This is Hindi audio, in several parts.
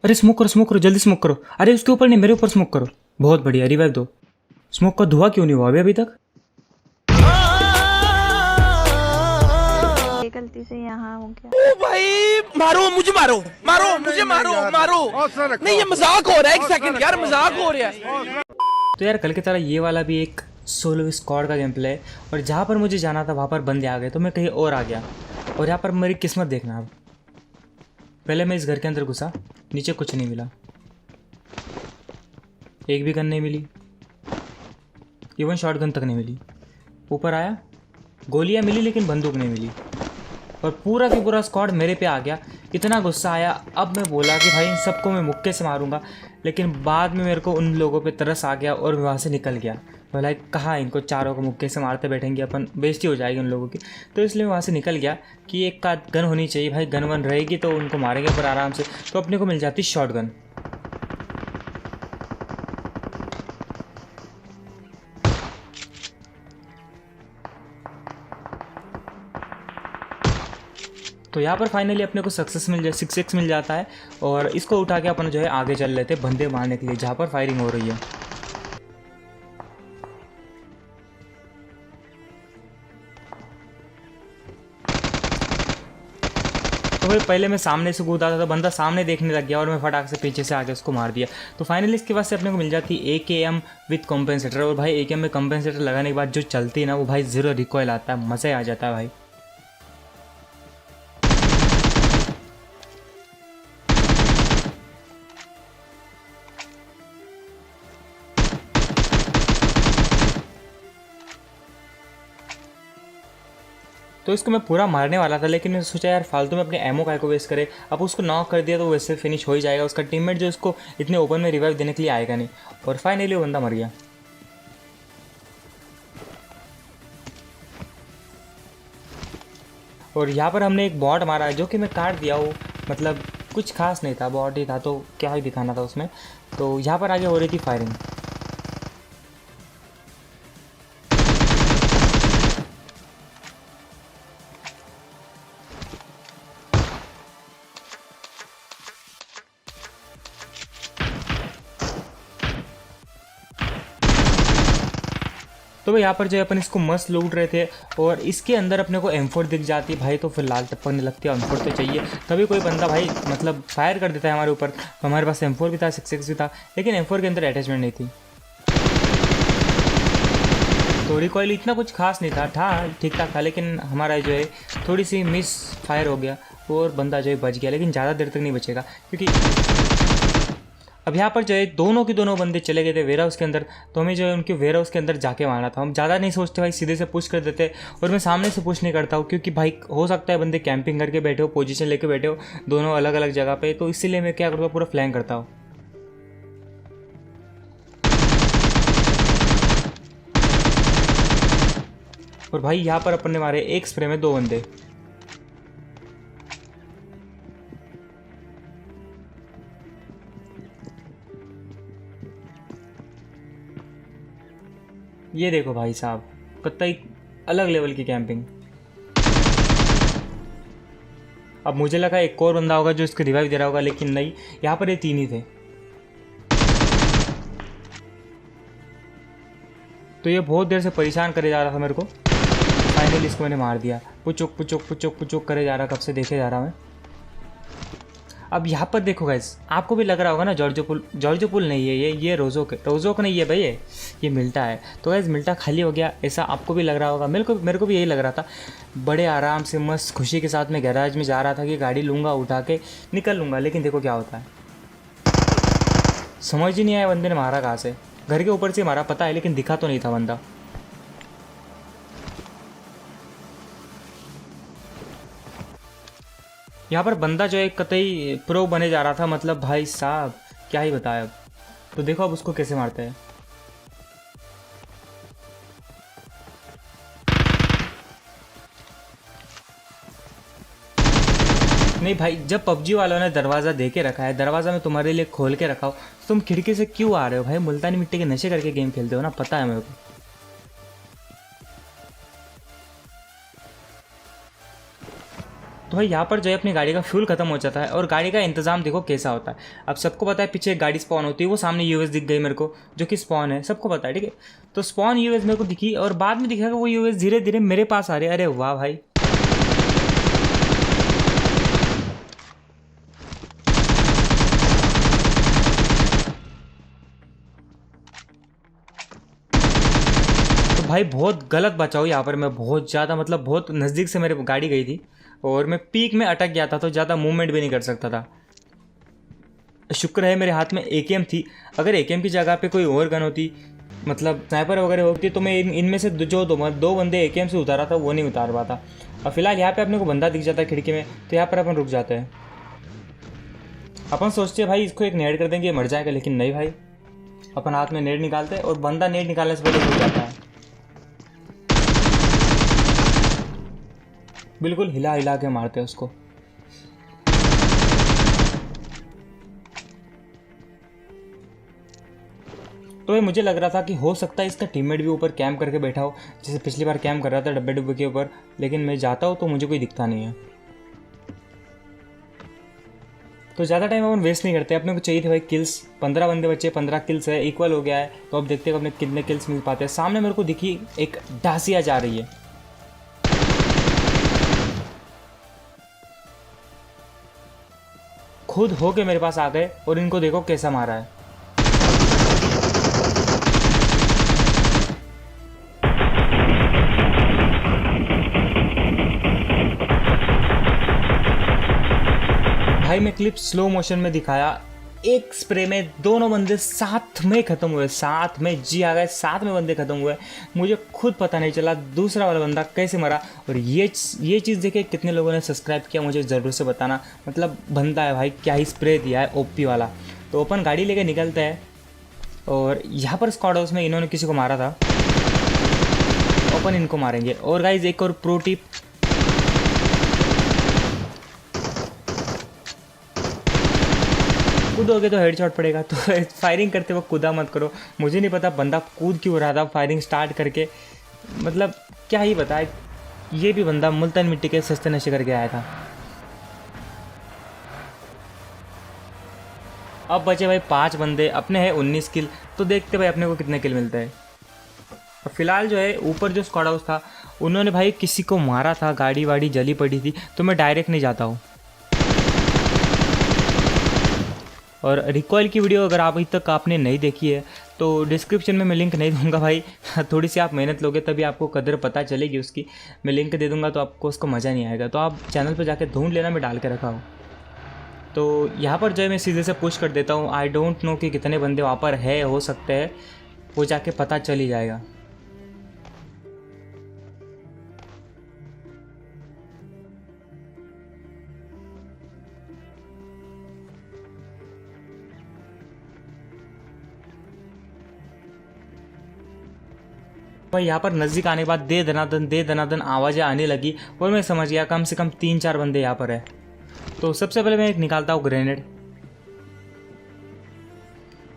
अरे स्मोक करो जल्दी स्मोक करो। अरे उसके ऊपर नहीं, मेरे ऊपर स्मोक करो। बहुत बढ़िया, रिवाइव दो। स्मोक का धुआं क्यों नहीं हुआ अभी तक? ये गलती से यहाँ हो गया। ओ भाई मारो मुझे, मारो मारो मुझे, मारो मारो। नहीं ये मजाक हो रहा है, एक सेकंड यार, मजाक हो रहा है। तो यार कल की तरह ये वाला भी एक सोलो स्क्वाड का गेम प्ले है, और जहाँ पर मुझे जाना था वहाँ पर बंदे आ गए तो मैं कहीं और आ गया। और यहाँ पर मेरी किस्मत देखना। अब पहले मैं इस घर के अंदर घुसा, नीचे कुछ नहीं मिला, एक भी गन नहीं मिली, इवन शॉट गन तक नहीं मिली। ऊपर आया, गोलियाँ मिली लेकिन बंदूक नहीं मिली, और पूरा की पूरा स्क्वाड मेरे पे आ गया। इतना गुस्सा आया, अब मैं बोला कि भाई इन सबको मैं मुक्के से मारूंगा, लेकिन बाद में मेरे को उन लोगों पे तरस आ गया और मैं वहाँ से निकल गया। बोला कहाँ इनको चारों को मुक्के से मारते बैठेंगे अपन, बेइज्जती हो जाएगी उन लोगों की। तो इसलिए मैं वहाँ से निकल गया कि एक का गन होनी चाहिए भाई, गन वन रहेगी तो उनको मारेंगे पर आराम से, तो अपने को मिल जाती शॉट गन। तो यहाँ पर फाइनली अपने को सक्सेस मिल जाए, 6x मिल जाता है, और इसको उठा के अपन जो है आगे चल लेते बंदे मारने के लिए जहाँ पर फायरिंग हो रही है। तो भाई पहले मैं सामने से कूदा था तो बंदा सामने देखने लग गया और मैं फटाक से पीछे से आके उसको मार दिया। तो फाइनली इसके बाद से अपने को मिल जाती AKM विद कॉम्पेंसेटर, और भाई AKM में कॉम्पेंसेटर लगाने के बाद जो चलती है ना वो भाई 0 रिकॉयल आता है, मज़ा आ जाता है भाई। तो इसको मैं पूरा मारने वाला था, लेकिन मैंने सोचा यार फालतू में अपने एमओ काय को वेस्ट करे। अब उसको नॉक कर दिया तो वैसे फिनिश हो ही जाएगा, उसका टीममेट जो उसको इतने ओपन में रिवाइव देने के लिए आएगा नहीं। और फाइनली वो बंदा मर गया। और यहाँ पर हमने एक बॉट मारा जो कि मैं काट दिया, वो मतलब कुछ खास नहीं था, बॉट ही था तो क्या ही दिखाना था उसमें। तो यहाँ पर आगे हो रही थी फायरिंग। तो भाई यहाँ पर जो है अपन इसको मस्त लूट रहे थे, और इसके अंदर अपने को M4 दिख जाती भाई, तो फिर लाल टपकने लगती है, M4 तो चाहिए। तभी कोई बंदा भाई मतलब फायर कर देता है हमारे ऊपर। तो हमारे पास M4 भी था, 6x भी था, लेकिन M4 के अंदर अटैचमेंट नहीं थी। तो रिकॉइल इतना कुछ खास नहीं था ठीक ठाक था, लेकिन हमारा जो है थोड़ी सी मिस फायर हो गया और बंदा जो है बच गया, लेकिन ज़्यादा देर तक नहीं बचेगा क्योंकि अब यहाँ पर जो है दोनों के दोनों बंदे चले गए थे वेयर हाउस के अंदर। तो हमें जो है उनके वेयर हाउस के अंदर जाके मारना था। हम ज़्यादा नहीं सोचते भाई, सीधे से पुश कर देते, और मैं सामने से पुश नहीं करता हूँ क्योंकि भाई हो सकता है बंदे कैंपिंग करके बैठे हो, पोजीशन लेके बैठे हो दोनों अलग अलग जगह पे, तो इसीलिए मैं क्या करता हूँ पूरा फ्लैंक करता हूँ। और भाई यहाँ पर अपन ने मारे एक स्प्रे में 2 बंदे। ये देखो भाई साहब, कतई अलग लेवल की कैंपिंग। अब मुझे लगा एक और बंदा होगा जो इसको रिवाइव दे रहा होगा, लेकिन नहीं, यहाँ पर ये 3 ही थे। तो ये बहुत देर से परेशान करे जा रहा था मेरे को, फाइनली इसको मैंने मार दिया। पुचुक पुचुक पुचुक पुचुक करे जा रहा, कब से देखे जा रहा मैं। अब यहाँ पर देखो गाइस, आपको भी लग रहा होगा ना जॉर्जो पुल नहीं है ये रोजोक नहीं है भाई, ये मिल्टा है। तो गाइस मिल्टा खाली हो गया, ऐसा आपको भी लग रहा होगा। मेरे को भी यही लग रहा था। बड़े आराम से मस्त खुशी के साथ मैं गैराज में जा रहा था कि गाड़ी लूँगा, उठा के निकल लूँगा, लेकिन देखो क्या होता है। समझ ही नहीं आया बंदे ने मारा कहाँ से। घर के ऊपर से मारा पता है, लेकिन दिखा तो नहीं था बंदा। यहाँ पर बंदा जो है कतई प्रो बने जा रहा था, मतलब भाई साहब क्या ही बताया। अब तो देखो अब उसको कैसे मारते हैं। नहीं भाई, जब पबजी वालों ने दरवाज़ा दे के रखा है, दरवाज़ा में तुम्हारे लिए खोल के रखा हो, तो तुम खिड़की से क्यों आ रहे हो भाई? मुल्तानी मिट्टी के नशे करके गेम खेलते हो ना, पता है मेरे को। तो भाई यहाँ पर जो है अपनी गाड़ी का फ्यूल खत्म हो जाता है और गाड़ी का इंतजाम देखो कैसा होता है। अब सबको पता है पीछे एक गाड़ी स्पॉन होती है, वो सामने यूएस दिख गई मेरे को, जो कि स्पॉन है, सबको पता है, ठीक है। तो स्पॉन यूएस मेरे को दिखी और बाद में दिखा कि वो यूएस धीरे धीरे मेरे पास आ रहे। अरे वाह भाई, तो भाई बहुत गलत बचा हूँ यहाँ पर मैं, बहुत ज़्यादा, मतलब बहुत नज़दीक से मेरे गाड़ी गई थी और मैं पीक में अटक गया था, तो ज़्यादा मूवमेंट भी नहीं कर सकता था। शुक्र है मेरे हाथ में एकेएम थी, अगर एकेएम की जगह पे कोई और गन होती, मतलब स्नाइपर वगैरह होती, तो मैं इनमें से जो दो बंदे एकेएम से उतारा था वो नहीं उतार पाता। और फिलहाल यहाँ पे अपने को बंदा दिख जाता है खिड़की में, तो यहाँ पर अपन रुक जाते हैं। अपन सोचते हैं भाई इसको एक नेड कर देंगे, ये मर जाएगा, लेकिन नहीं भाई, अपन हाथ में नेड निकालते हैं और बंदा नेड निकालने से पहले रुक जाता है। बिल्कुल हिला हिला के मारते हैं उसको। तो ये मुझे लग रहा था कि हो सकता है इसका टीममेट भी ऊपर कैंप करके बैठा हो, जैसे पिछली बार कैंप कर रहा था डब्बे डुब्बे के ऊपर, लेकिन मैं जाता हूँ तो मुझे कोई दिखता नहीं है। तो ज़्यादा टाइम अपन वेस्ट नहीं करते, अपने को चाहिए थे भाई किल्स। 15 बंदे बच्चे, 15 किल्स है, इक्वल हो गया है। तो अब देखते हैं अपने कितने किल्स मिल पाते हैं। सामने मेरे को दिखी एक डासिया जा रही है, खुद होके मेरे पास आ गए और इनको देखो कैसा मारा है। भाई मैं क्लिप स्लो मोशन में दिखाया, एक स्प्रे में दोनों बंदे साथ में ख़त्म हुए, साथ में, जी आ गए, साथ में बंदे ख़त्म हुए। मुझे खुद पता नहीं चला दूसरा वाला बंदा कैसे मरा। और ये चीज़ देखे कितने लोगों ने सब्सक्राइब किया मुझे ज़रूर से बताना। मतलब बंदा है भाई, क्या ही स्प्रे दिया है ओपी वाला। तो अपन गाड़ी लेके निकलते हैं और यहाँ पर स्क्वाड हाउस में इन्होंने किसी को मारा था, अपन इनको मारेंगे। और गाइज एक और प्रो टिप, कूदोगे तो हेडशॉट पड़ेगा, तो फायरिंग करते वक्त कूदा मत करो। मुझे नहीं पता बंदा कूद क्यों रहा था फायरिंग स्टार्ट करके, मतलब क्या ही बताए। ये भी बंदा मुल्तान मिट्टी के सस्ते नशे करके आया था। अब बचे भाई 5 बंदे, अपने हैं 19 किल। तो देखते भाई अपने को कितने किल मिलते हैं। और फिलहाल जो है ऊपर जो स्क्वाड हाउस था उन्होंने भाई किसी को मारा था, गाड़ी वाड़ी जली पड़ी थी, तो मैं डायरेक्ट नहीं जाता हूँ। और रिकॉइल की वीडियो अगर अभी तक आपने नहीं देखी है तो डिस्क्रिप्शन में मैं लिंक नहीं दूंगा भाई। थोड़ी सी आप मेहनत लोगे तभी आपको कदर पता चलेगी उसकी। मैं लिंक दे दूंगा तो आपको उसको मज़ा नहीं आएगा, तो आप चैनल पर जाके ढूंढ लेना, मैं डाल के रखा हूँ। तो यहाँ पर जो है मैं सीधे से पुश कर देता हूँ। आई डोंट नो कि कितने बंदे वहाँ पर है, हो सकते हैं, वो जाके पता चल ही जाएगा। भाई यहाँ पर नज़दीक आने के बाद दे दनादन आवाज़ें आने लगी और मैं समझ गया कम से कम 3-4 बंदे यहाँ पर है। तो सबसे पहले मैं एक निकालता हूँ ग्रेनेड,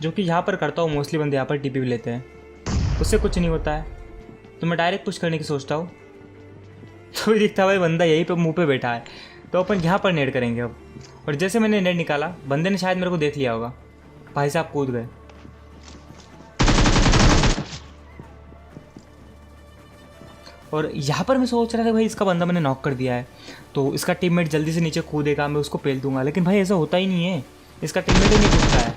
जो कि यहाँ पर करता हूँ। मोस्टली बंदे यहाँ पर टीपी भी लेते हैं, उससे कुछ नहीं होता है, तो मैं डायरेक्ट पुश करने की सोचता हूँ। तो दिखता भाई बंदा यहीं पे मुंह पे बैठा है, तो अपन यहाँ पर नेड करेंगे अब। और जैसे मैंने नेड निकाला, बंदे ने शायद मेरे को देख लिया होगा, भाई साहब कूद गए। और यहाँ पर मैं सोच रहा था भाई इसका बंदा मैंने नॉक कर दिया है, तो इसका टीममेट जल्दी से नीचे कूदेगा, मैं उसको पेल दूंगा। लेकिन भाई ऐसा होता ही नहीं है, इसका टीममेट ही नहीं कूदता है।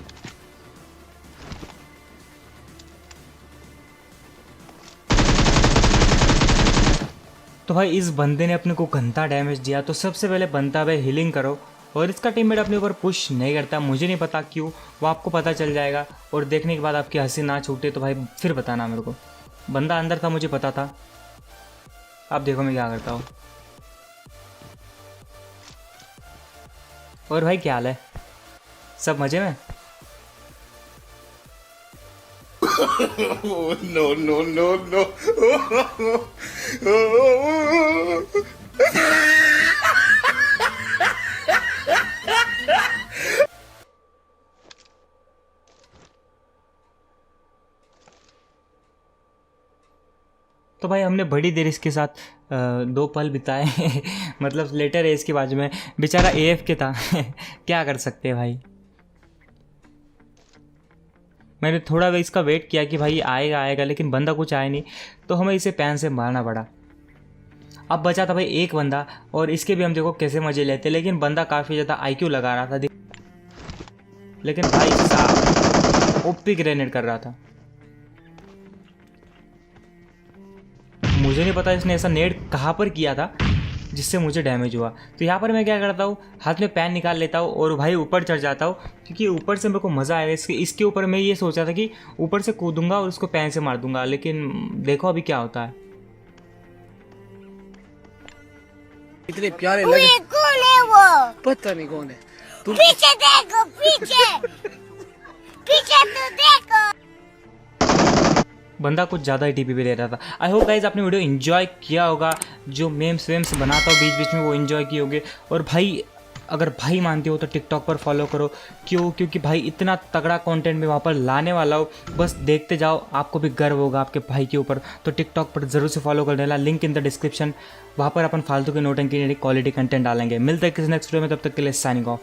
तो भाई इस बंदे ने अपने को गंदा डैमेज दिया। तो सबसे पहले बनता भाई हीलिंग करो, और इसका टीममेट अपने ऊपर पुश नहीं करता, मुझे नहीं पता क्यों, वो आपको पता चल जाएगा। और देखने के बाद आपकी हंसी ना छूटे तो भाई फिर बताना मेरे को। बंदा अंदर था, मुझे पता था। अब देखो मैं क्या करता हूँ। और भाई क्या हाल है, सब मजे में? no, no, no, no. तो भाई हमने बड़ी देर इसके साथ 2 पल बिताए मतलब लेटर है इसके बाजू में, बेचारा AF के था क्या कर सकते हैं भाई। मैंने थोड़ा इसका वेट किया कि भाई आएगा आएगा, लेकिन बंदा कुछ आया नहीं, तो हमें इसे पैन से मारना पड़ा। अब बचा था भाई एक बंदा, और इसके भी हम देखो कैसे मजे लेते, लेकिन बंदा काफ़ी ज़्यादा IQ लगा रहा था, लेकिन भाई साहब ओपी ग्रेनेड कर रहा था। मुझे नहीं पता इसने ऐसा नेड कहाँ पर किया था जिससे मुझे डैमेज हुआ। तो यहाँ पर मैं क्या करता हूँ, हाथ में पैन निकाल लेता हूँ और भाई ऊपर चढ़ जाता हूँ, क्योंकि ऊपर से मेरे को मज़ा आएगा। इसके ऊपर मैं ये सोचा था कि ऊपर से कूदूंगा और उसको पैन से मार दूंगा, लेकिन देखो अभी क्या होता है। इतने प्यारे लगे, कौन है वो? पता नहीं कौन है। पीछे देखो, पीछे पीछे तो देखो। बंदा कुछ ज़्यादा ही TP पे ले रहा था। आई होप गाइज आपने वीडियो एंजॉय किया होगा, जो मेम्स वेम्स बनाता हूँ बीच बीच में वो एंजॉय किए होंगे। और भाई अगर भाई मानते हो तो टिकटॉक पर फॉलो करो, क्योंकि भाई इतना तगड़ा कंटेंट में वहाँ पर लाने वाला हो, बस देखते जाओ, आपको भी गर्व होगा आपके भाई के ऊपर। तो टिकटॉक पर ज़रूर से फॉलो कर लेना, लिंक इन द डिस्क्रिप्शन। वहाँ पर अपन फालतू के नोटंकी क्वालिटी कंटेंट डालेंगे। मिलते हैं किसी नेक्स्ट वीडियो में, तब तक के लिए साइनिंग ऑफ।